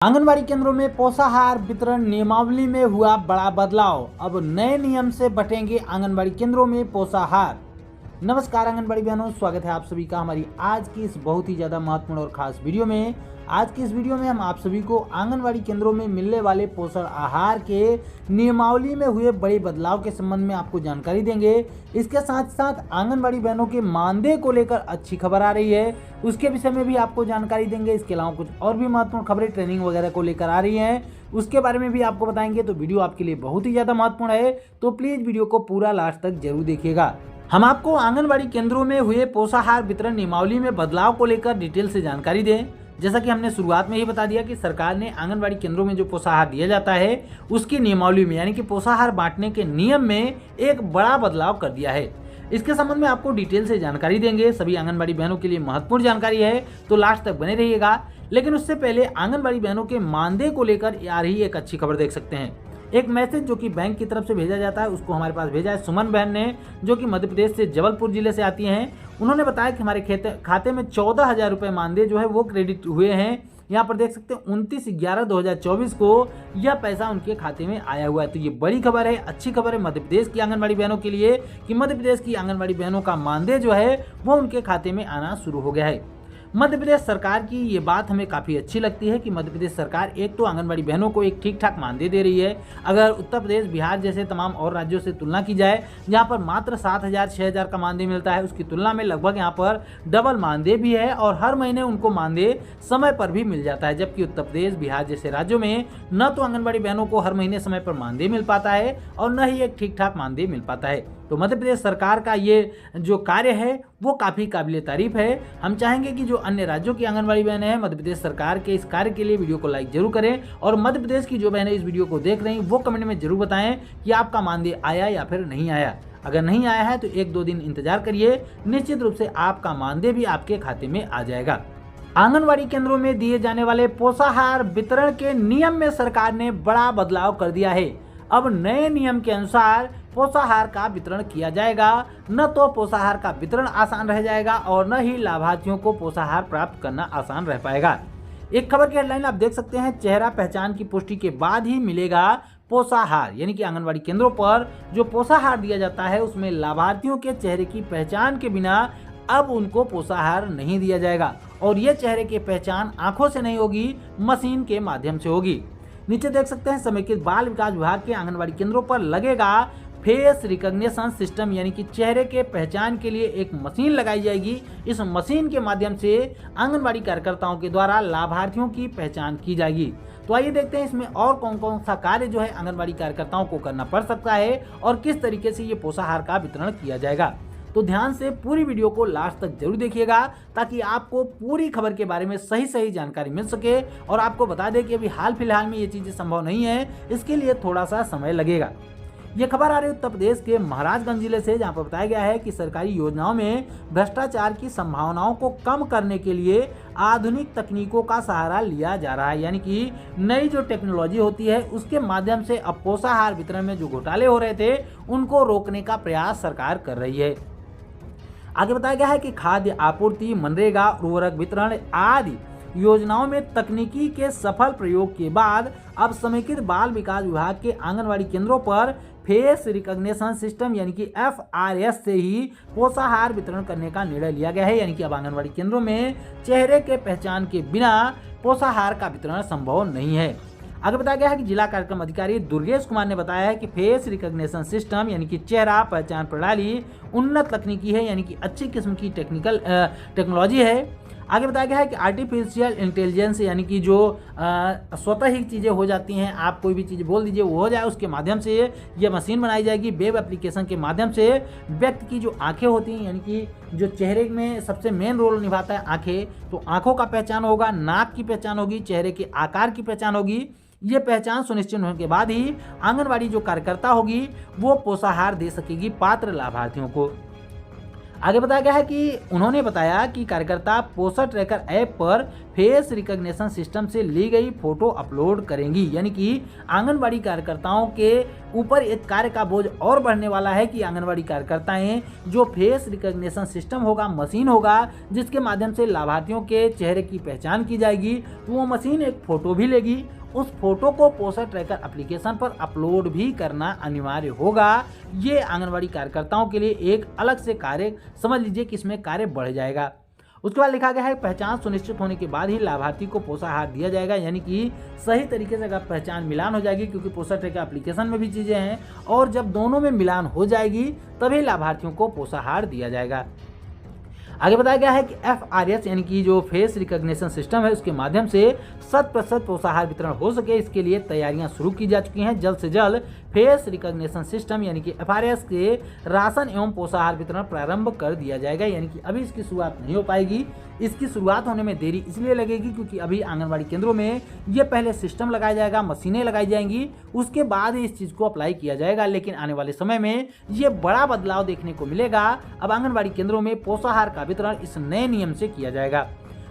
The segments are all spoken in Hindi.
आंगनबाड़ी केंद्रों में पोषाहार वितरण नियमावली में हुआ बड़ा बदलाव। अब नए नियम से बटेंगे आंगनबाड़ी केंद्रों में पोषाहार। नमस्कार आंगनबाड़ी बहनों, स्वागत है आप सभी का हमारी आज की इस बहुत ही ज़्यादा महत्वपूर्ण और खास वीडियो में। आज की इस वीडियो में हम आप सभी को आंगनबाड़ी केंद्रों में मिलने वाले पोषण आहार के नियमावली में हुए बड़े बदलाव के संबंध में आपको जानकारी देंगे। इसके साथ साथ आंगनबाड़ी बहनों के मानदेय को लेकर अच्छी खबर आ रही है, उसके विषय में भी आपको जानकारी देंगे। इसके अलावा कुछ और भी महत्वपूर्ण खबरें ट्रेनिंग वगैरह को लेकर आ रही हैं, उसके बारे में भी आपको बताएंगे। तो वीडियो आपके लिए बहुत ही ज़्यादा महत्वपूर्ण है, तो प्लीज़ वीडियो को पूरा लास्ट तक जरूर देखिएगा। हम आपको आंगनबाड़ी केंद्रों में हुए पोषाहार वितरण नियमावली में बदलाव को लेकर डिटेल से जानकारी दें। जैसा कि हमने शुरुआत में ही बता दिया कि सरकार ने आंगनबाड़ी केंद्रों में जो पोषाहार दिया जाता है उसकी नियमावली में यानी कि पोषाहार बांटने के नियम में एक बड़ा बदलाव कर दिया है। इसके संबंध में आपको डिटेल से जानकारी देंगे। सभी आंगनबाड़ी बहनों के लिए महत्वपूर्ण जानकारी है, तो लास्ट तक बने रहिएगा। लेकिन उससे पहले आंगनबाड़ी बहनों के मानदेय को लेकर आ रही एक अच्छी खबर देख सकते हैं। एक मैसेज जो कि बैंक की तरफ से भेजा जाता है उसको हमारे पास भेजा है सुमन बहन ने, जो कि मध्य प्रदेश से जबलपुर जिले से आती हैं। उन्होंने बताया कि हमारे खाते में 14,000 रुपये मानदेय जो है वो क्रेडिट हुए हैं। यहाँ पर देख सकते हैं 29/11/2024 को यह पैसा उनके खाते में आया हुआ है। तो ये बड़ी खबर है, अच्छी खबर है मध्य प्रदेश की आंगनबाड़ी बहनों के लिए कि मध्य प्रदेश की आंगनबाड़ी बहनों का मानदेय जो है वो उनके खाते में आना शुरू हो गया है। मध्य प्रदेश सरकार की ये बात हमें काफ़ी अच्छी लगती है कि मध्य प्रदेश सरकार एक तो आंगनबाड़ी बहनों को एक ठीक ठाक मानदेय दे रही है। अगर उत्तर प्रदेश, बिहार जैसे तमाम और राज्यों से तुलना की जाए जहाँ पर मात्र 7,000 6,000 का मानदेय मिलता है, उसकी तुलना में लगभग यहाँ पर डबल मानदेय भी है और हर महीने उनको मानदेय समय पर भी मिल जाता है। जबकि उत्तर प्रदेश, बिहार जैसे राज्यों में न तो आंगनबाड़ी बहनों को हर महीने समय पर मानदेय मिल पाता है और न ही एक ठीक ठाक मानदेय मिल पाता है। तो मध्य प्रदेश सरकार का ये जो कार्य है वो काफ़ी काबिले तारीफ है। हम चाहेंगे कि जो अन्य राज्यों की आंगनबाड़ी बहनें हैं मध्य प्रदेश सरकार के इस कार्य के लिए वीडियो को लाइक जरूर करें और मध्य प्रदेश की जो बहनें इस वीडियो को देख रही हैं वो कमेंट में जरूर बताएं कि आपका मानदेय आया या फिर नहीं आया। अगर नहीं आया है तो 1-2 दिन इंतजार करिए, निश्चित रूप से आपका मानदेय भी आपके खाते में आ जाएगा। आंगनबाड़ी केंद्रों में दिए जाने वाले पोषाहार वितरण के नियम में सरकार ने बड़ा बदलाव कर दिया है। अब नए नियम के अनुसार पोषाहार का वितरण किया जाएगा। न तो पोषाहार का वितरण आसान रह जाएगा और न ही लाभार्थियों को पोषाहार प्राप्त करना आसान रह पाएगा। एक खबर की हेडलाइन आप देख सकते हैं, चेहरा पहचान की पुष्टि के बाद ही मिलेगा पोषाहार। यानी कि आंगनबाड़ी केंद्रों पर जो पोषाहार दिया जाता है उसमें लाभार्थियों के चेहरे की पहचान के बिना अब उनको पोषाहार नहीं दिया जाएगा और ये चेहरे की पहचान आंखों से नहीं होगी, मशीन के माध्यम से होगी। नीचे देख सकते हैं, समेकित बाल विकास विभाग के आंगनबाड़ी केंद्रों पर लगेगा फेस रिकॉग्निशन सिस्टम, यानी कि चेहरे के पहचान के लिए एक मशीन लगाई जाएगी। इस मशीन के माध्यम से आंगनबाड़ी कार्यकर्ताओं के द्वारा लाभार्थियों की पहचान की जाएगी। तो आइए देखते हैं इसमें और कौन कौन सा कार्य जो है आंगनबाड़ी कार्यकर्ताओं को करना पड़ सकता है और किस तरीके से ये पोषाहार का वितरण किया जाएगा। तो ध्यान से पूरी वीडियो को लास्ट तक जरूर देखिएगा ताकि आपको पूरी खबर के बारे में सही जानकारी मिल सके। और आपको बता दें कि अभी हाल फिलहाल में ये चीज़ें संभव नहीं है, इसके लिए थोड़ा सा समय लगेगा। ये खबर आ रही है उत्तर प्रदेश के महाराजगंज जिले से, जहां पर बताया गया है कि सरकारी योजनाओं में भ्रष्टाचार की संभावनाओं को कम करने के लिए आधुनिक तकनीकों का सहारा लिया जा रहा है। यानी कि नई जो टेक्नोलॉजी होती है उसके माध्यम से अब पोषाहार वितरण में जो घोटाले हो रहे थे उनको रोकने का प्रयास सरकार कर रही है। आगे बताया गया है कि खाद्य आपूर्ति, मनरेगा, उर्वरक वितरण आदि योजनाओं में तकनीकी के सफल प्रयोग के बाद अब समेकित बाल विकास विभाग के आंगनबाड़ी केंद्रों पर फेस रिकॉग्निशन सिस्टम यानी कि FRS से ही पोषाहार वितरण करने का निर्णय लिया गया है। यानी कि अब आंगनबाड़ी केंद्रों में चेहरे के पहचान के बिना पोषाहार का वितरण संभव नहीं है। आगे बताया गया है कि जिला कार्यक्रम अधिकारी दुर्गेश कुमार ने बताया है कि फेस रिकॉग्निशन सिस्टम यानी कि चेहरा पहचान प्रणाली उन्नत तकनीकी है, यानी कि अच्छी किस्म की टेक्नोलॉजी है। आगे बताया गया है कि आर्टिफिशियल इंटेलिजेंस यानी कि जो स्वतः ही चीज़ें हो जाती हैं, आप कोई भी चीज़ बोल दीजिए वो हो जाए, उसके माध्यम से ये मशीन बनाई जाएगी। वेब एप्लीकेशन के माध्यम से व्यक्ति की जो आंखें होती हैं, यानी कि जो चेहरे में सबसे मेन रोल निभाता है आंखें, तो आंखों का पहचान होगा, नाक की पहचान होगी, चेहरे के आकार की पहचान होगी। ये पहचान सुनिश्चित होने के बाद ही आंगनबाड़ी जो कार्यकर्ता होगी वो पोषाहार दे सकेगी पात्र लाभार्थियों को। आगे बताया गया है कि उन्होंने बताया कि कार्यकर्ता पोषण ट्रैकर ऐप पर फेस रिकॉग्निशन सिस्टम से ली गई फोटो अपलोड करेंगी। यानी कि आंगनबाड़ी कार्यकर्ताओं के ऊपर एक कार्य का बोझ और बढ़ने वाला है कि आंगनबाड़ी कार्यकर्ताएं जो फेस रिकॉग्निशन सिस्टम होगा, मशीन होगा जिसके माध्यम से लाभार्थियों के चेहरे की पहचान की जाएगी, तो वो मशीन एक फोटो भी लेगी, उस फोटो को पोषण ट्रैकर एप्लीकेशन पर अपलोड भी करना अनिवार्य होगा। ये आंगनबाड़ी कार्यकर्ताओं के लिए एक अलग से कार्य समझ लीजिए कि इसमें कार्य बढ़ जाएगा। उसके बाद लिखा गया है पहचान सुनिश्चित होने के बाद ही लाभार्थी को पोषाहार दिया जाएगा। यानी कि सही तरीके से अगर पहचान मिलान हो जाएगी, क्योंकि पोषण ट्रैकर एप्लीकेशन में भी चीज़ें हैं, और जब दोनों में मिलान हो जाएगी तभी लाभार्थियों को पोषाहार दिया जाएगा। आगे बताया गया है कि FRS यानी कि जो फेस रिकॉग्निशन सिस्टम है उसके माध्यम से 100% पोषाहार वितरण हो सके, इसके लिए तैयारियां शुरू की जा चुकी हैं। जल्द से जल्द फेस रिकॉग्निशन सिस्टम यानी कि FRS के राशन एवं पोषाहार वितरण प्रारंभ कर दिया जाएगा। यानी कि अभी इसकी शुरुआत नहीं हो पाएगी, इसकी शुरुआत होने में देरी इसलिए लगेगी क्योंकि अभी आंगनबाड़ी केंद्रों में ये पहले सिस्टम लगाया जाएगा, मशीनें लगाई जाएंगी, उसके बाद ही इस चीज़ को अप्लाई किया जाएगा। लेकिन आने वाले समय में ये बड़ा बदलाव देखने को मिलेगा। अब आंगनबाड़ी केंद्रों में पोषाहार का वितरण इस नए नियम से किया जाएगा।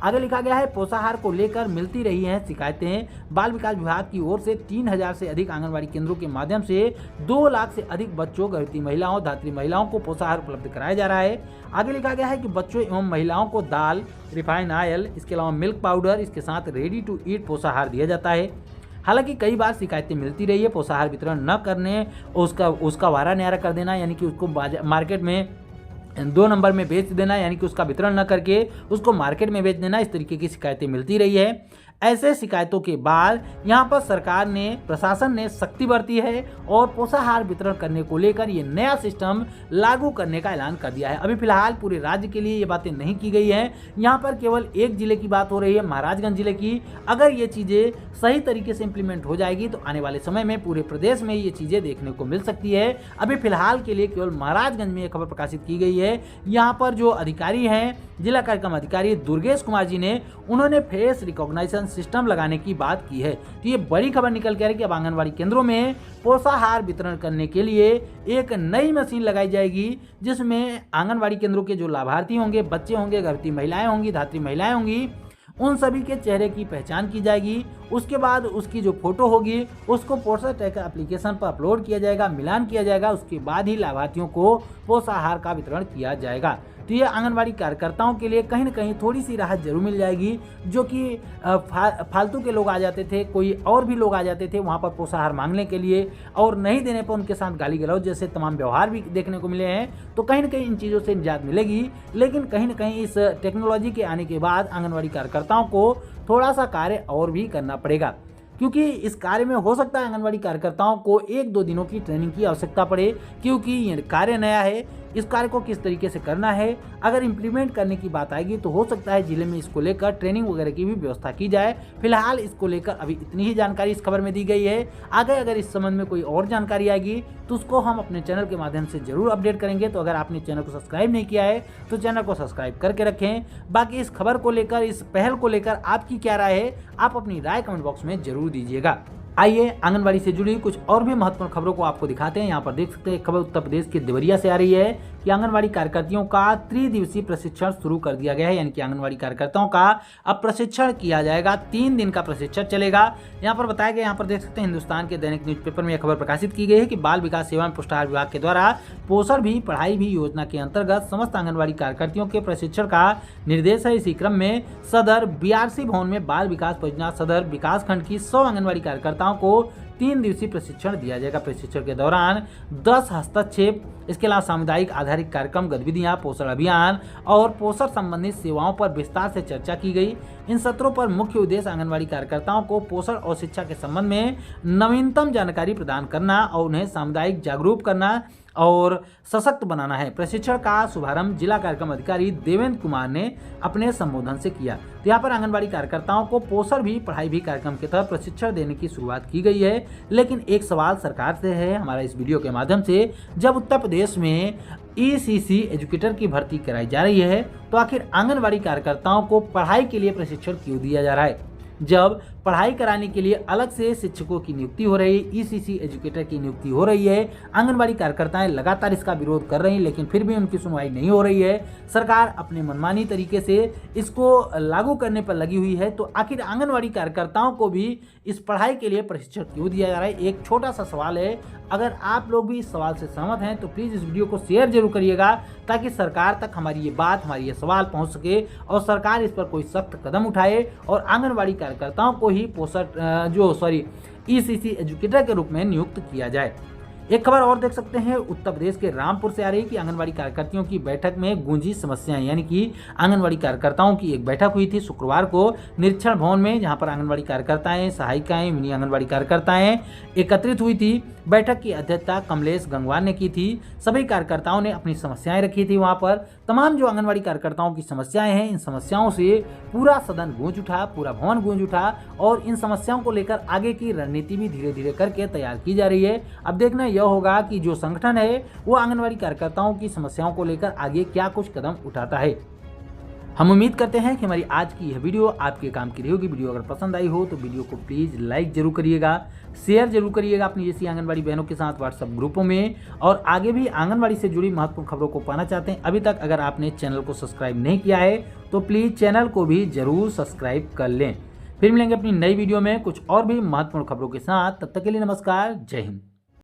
आगे लिखा गया है पोषाहार को लेकर मिलती रही हैं शिकायतें। बाल विकास विभाग की ओर से 3000 से अधिक आंगनबाड़ी केंद्रों के माध्यम से 2 लाख से अधिक बच्चों, गर्भवती महिलाओं, धात्री महिलाओं को पोषाहार उपलब्ध कराया जा रहा है। आगे लिखा गया है कि बच्चों एवं महिलाओं को दाल, रिफाइन ऑयल, इसके अलावा मिल्क पाउडर, इसके साथ रेडी टू ईट पोषाहार दिया जाता है। हालांकि कई बार शिकायतें मिलती रही है पोषाहार वितरण न करने, उसका वारा न्यारा कर देना, यानी कि उसको मार्केट में 2 नंबर में बेच देना, यानी कि उसका वितरण न करके उसको मार्केट में बेच देना, इस तरीके की शिकायतें मिलती रही है। ऐसे शिकायतों के बाद यहाँ पर सरकार ने, प्रशासन ने सख्ती बरती है और पोषाहार वितरण करने को लेकर ये नया सिस्टम लागू करने का ऐलान कर दिया है। अभी फिलहाल पूरे राज्य के लिए ये बातें नहीं की गई हैं, यहाँ पर केवल एक जिले की बात हो रही है, महाराजगंज जिले की। अगर ये चीज़ें सही तरीके से इम्प्लीमेंट हो जाएगी तो आने वाले समय में पूरे प्रदेश में ये चीज़ें देखने को मिल सकती है। अभी फिलहाल के लिए केवल महाराजगंज में ये खबर प्रकाशित की गई है। यहाँ पर जो अधिकारी हैं, जिला कार्यक्रम अधिकारी दुर्गेश कुमार जी ने, उन्होंने फेस रिकॉग्निशन सिस्टम लगाने की बात की है। तो ये बड़ी खबर निकल के आ रही है कि अब आंगनबाड़ी केंद्रों में पोषाहार वितरण करने के लिए एक नई मशीन लगाई जाएगी, जिसमें आंगनबाड़ी केंद्रों के जो लाभार्थी होंगे, बच्चे होंगे, गर्भवती महिलाएं होंगी, धात्री महिलाएं होंगी, उन सभी के चेहरे की पहचान की जाएगी। उसके बाद उसकी जो फोटो होगी उसको पोषण ट्रैकर एप्लीकेशन पर अपलोड किया जाएगा, मिलान किया जाएगा, उसके बाद ही लाभार्थियों को पोषाहार का वितरण किया जाएगा। तो ये आंगनबाड़ी कार्यकर्ताओं के लिए कहीं ना कहीं थोड़ी सी राहत जरूर मिल जाएगी। जो कि फालतू के लोग आ जाते थे, कोई और भी लोग आ जाते थे वहाँ पर पोषाहार मांगने के लिए, और नहीं देने पर उनके साथ गाली गलौज जैसे तमाम व्यवहार भी देखने को मिले हैं। तो कहीं ना कहीं इन चीज़ों से निजात मिलेगी। लेकिन कहीं ना कहीं इस टेक्नोलॉजी के आने के बाद आंगनबाड़ी कार्यकर्ताओं को थोड़ा सा कार्य और भी करना पड़ेगा, क्योंकि इस कार्य में हो सकता है आंगनबाड़ी कार्यकर्ताओं को 1-2 दिनों की ट्रेनिंग की आवश्यकता पड़े, क्योंकि ये कार्य नया है। इस कार्य को किस तरीके से करना है, अगर इम्प्लीमेंट करने की बात आएगी तो हो सकता है जिले में इसको लेकर ट्रेनिंग वगैरह की भी व्यवस्था की जाए। फिलहाल इसको लेकर अभी इतनी ही जानकारी इस खबर में दी गई है। आगे अगर इस संबंध में कोई और जानकारी आएगी तो उसको हम अपने चैनल के माध्यम से जरूर अपडेट करेंगे। तो अगर आपने चैनल को सब्सक्राइब नहीं किया है तो चैनल को सब्सक्राइब करके रखें। बाकी इस खबर को लेकर, इस पहल को लेकर आपकी क्या राय है, आप अपनी राय कमेंट बॉक्स में जरूर दीजिएगा। आइए आंगनबाड़ी से जुड़ी कुछ और भी महत्वपूर्ण खबरों को आपको दिखाते हैं। यहाँ पर देख सकते हैं खबर उत्तर प्रदेश के देवरिया से आ रही है कि आंगनबाड़ी कार्यकर्तियों का 3 दिवसीय प्रशिक्षण शुरू कर दिया गया है। यानी कि आंगनबाड़ी कार्यकर्ताओं का अब प्रशिक्षण किया जाएगा, 3 दिन का प्रशिक्षण चलेगा। यहाँ पर बताया गया, यहाँ पर देख सकते हैं हिंदुस्तान के दैनिक न्यूज़पेपर में यह खबर प्रकाशित की गई है कि बाल विकास सेवा एवं पुष्टाहार विभाग के द्वारा पोषण भी पढ़ाई भी योजना के अंतर्गत समस्त आंगनबाड़ी कार्यकर्तियों के प्रशिक्षण का निर्देश है। इसी क्रम में सदर BRC भवन में बाल विकास परियोजना सदर विकास खंड की 100 आंगनबाड़ी कार्यकर्ताओं को 3 दिवसीय प्रशिक्षण दिया जाएगा। प्रशिक्षण के दौरान 10 हस्तक्षेप, इसके अलावा सामुदायिक आधारित कार्यक्रम, गतिविधियां, पोषण अभियान और पोषण संबंधित सेवाओं पर विस्तार से चर्चा की गई। इन सत्रों पर मुख्य उद्देश्य आंगनबाड़ी कार्यकर्ताओं को पोषण और शिक्षा के संबंध में नवीनतम जानकारी प्रदान करना और उन्हें सामुदायिक जागरूक करना और सशक्त बनाना है। प्रशिक्षण का शुभारंभ जिला कार्यक्रम अधिकारी देवेंद्र कुमार ने अपने संबोधन से किया। तो यहाँ पर आंगनबाड़ी कार्यकर्ताओं को पोषण भी पढ़ाई भी कार्यक्रम के तहत प्रशिक्षण देने की शुरुआत की गई है। लेकिन एक सवाल सरकार से है हमारा इस वीडियो के माध्यम से, जब उत्तर प्रदेश में ECC एजुकेटर की भर्ती कराई जा रही है तो आखिर आंगनबाड़ी कार्यकर्ताओं को पढ़ाई के लिए प्रशिक्षण क्यों दिया जा रहा है? जब पढ़ाई कराने के लिए अलग से शिक्षकों की नियुक्ति हो रही है, ईसीसी एजुकेटर की नियुक्ति हो रही है। आंगनबाड़ी कार्यकर्ताएं लगातार इसका विरोध कर रही हैं, लेकिन फिर भी उनकी सुनवाई नहीं हो रही है। सरकार अपने मनमानी तरीके से इसको लागू करने पर लगी हुई है। तो आखिर आंगनबाड़ी कार्यकर्ताओं को भी इस पढ़ाई के लिए प्रशिक्षण क्यों दिया जा रहा है? एक छोटा सा सवाल है। अगर आप लोग भी इस सवाल से सहमत हैं तो प्लीज़ इस वीडियो को शेयर जरूर करिएगा, ताकि सरकार तक हमारी ये बात, हमारी ये सवाल पहुंच सके और सरकार इस पर कोई सख्त कदम उठाए और आंगनबाड़ी कार्यकर्ताओं को ही ईसीसी एजुकेटर के रूप में नियुक्त किया जाए। एक खबर और देख सकते हैं, उत्तर प्रदेश के रामपुर से आ रही कि आंगनबाड़ी कार्यकर्तियों की बैठक में गूंजी समस्याएं, यानी कि आंगनबाड़ी कार्यकर्ताओं की एक बैठक हुई थी शुक्रवार को निरीक्षण भवन में, जहां पर आंगनबाड़ी कार्यकर्ताएं, सहायिकाएं, मिनी आंगनबाड़ी कार्यकर्ताएं एकत्रित हुई थी। बैठक की अध्यक्षता कमलेश गंगवार ने की थी। सभी कार्यकर्ताओं ने अपनी समस्याएं रखी थी वहां पर। तमाम जो आंगनबाड़ी कार्यकर्ताओं की समस्याएं हैं, इन समस्याओं से पूरा सदन गूंज उठा, पूरा भवन गूंज उठा और इन समस्याओं को लेकर आगे की रणनीति भी धीरे धीरे करके तैयार की जा रही है। अब देखना यह होगा कि जो संगठन है वो आंगनबाड़ी कार्यकर्ताओं की समस्याओं को लेकर आगे क्या कुछ कदम उठाता है। हम उम्मीद करते हैं कि हमारी आज की यह वीडियो आपके काम की रही होगी। वीडियो अगर पसंद आई हो तो वीडियो को प्लीज़ लाइक जरूर करिएगा, शेयर जरूर करिएगा अपनी जैसी आंगनबाड़ी बहनों के साथ व्हाट्सएप ग्रुपों में। और आगे भी आंगनबाड़ी से जुड़ी महत्वपूर्ण खबरों को पाना चाहते हैं, अभी तक अगर आपने चैनल को सब्सक्राइब नहीं किया है तो प्लीज़ चैनल को भी जरूर सब्सक्राइब कर लें। फिर मिलेंगे अपनी नई वीडियो में कुछ और भी महत्वपूर्ण खबरों के साथ। तब तक के लिए नमस्कार, जय हिंद।